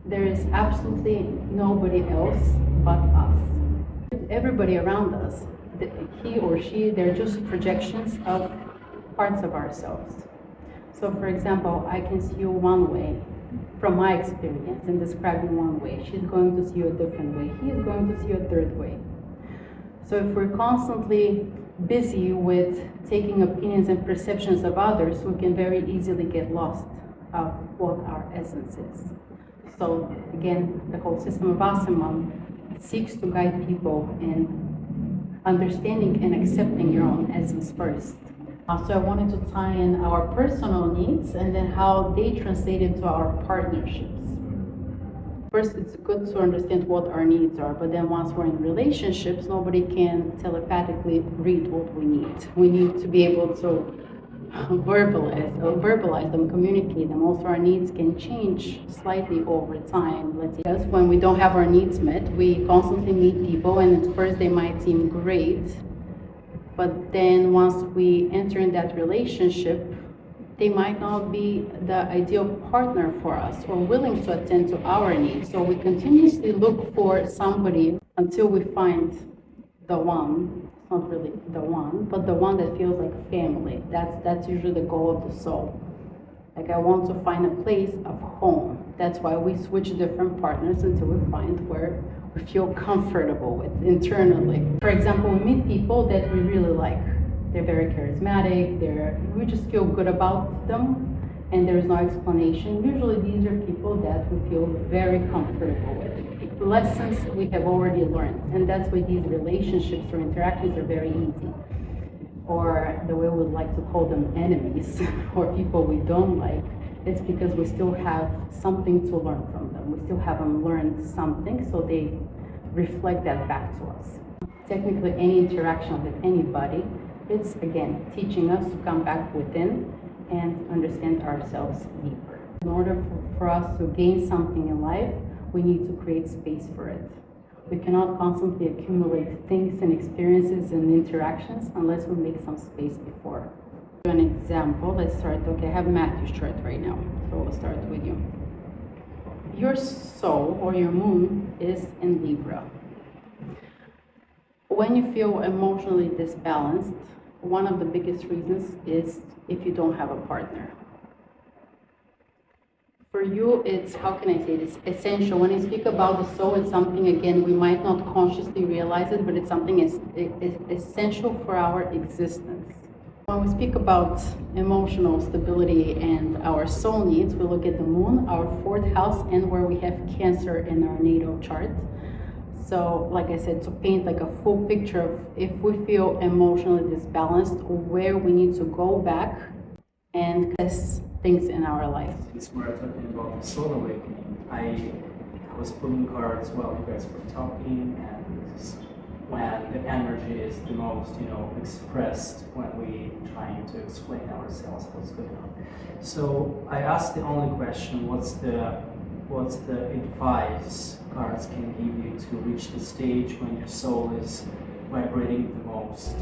There is absolutely nobody else but us. Everybody around us, he or she, they're just projections of parts of ourselves. So for example, I can see you one way from my experience and describing one way. She's going to see you a different way. He is going to see you a third way. So if we're constantly busy with taking opinions and perceptions of others, we can very easily get lost of what our essence is. So again, the whole system of ASEMAN seeks to guide people in understanding and accepting your own essence first. So I wanted to tie in our personal needs and then how they translate into our partnerships. First, it's good to understand what our needs are, but then once we're in relationships, nobody can telepathically read what we need. We need to be able to verbalize them, communicate them. Also, our needs can change slightly over time. Let's say, because when we don't have our needs met, we constantly meet people, and at first they might seem great, but then once we enter in that relationship, they might not be the ideal partner for us or willing to attend to our needs. So we continuously look for somebody until we find the one. It's not really the one, but the one that feels like family. That's usually the goal of the soul. Like, I want to find a place of home. That's why we switch different partners until we find where we feel comfortable with internally. For example, we meet people that we really like. They're very charismatic, we just feel good about them, and there is no explanation. Usually these are people that we feel very comfortable with. Lessons we have already learned, and that's why these relationships or interactions are very easy. Or the way we would like to call them, enemies, or people we don't like, it's because we still have something to learn from them. We still haven't learned something, so they reflect that back to us. Technically, any interaction with anybody, it's again teaching us to come back within and understand ourselves deeper. In order for us to gain something in life, we need to create space for it. We cannot constantly accumulate things and experiences and interactions unless we make some space before. An example, let's start. Okay, I have Matthew's chart right now, so we'll start with you. Your soul or your moon is in Libra. When you feel emotionally disbalanced, one of the biggest reasons is if you don't have a partner. For you, it's, how can I say this, essential. When I speak about the soul, it's something, again, we might not consciously realize it, but it's something essential for our existence. When we speak about emotional stability and our soul needs, we look at the moon, our 4th house, and where we have Cancer in our natal chart. So, like I said, to paint like a full picture of if we feel emotionally disbalanced, where we need to go back and test things in our life. Since we're talking about the soul awakening, I was pulling cards while you guys were talking, and this is when the energy is the most, expressed when we trying to explain ourselves what's going on. So I asked the only question: what's the advice cards can give you to reach the stage when your soul is vibrating the most?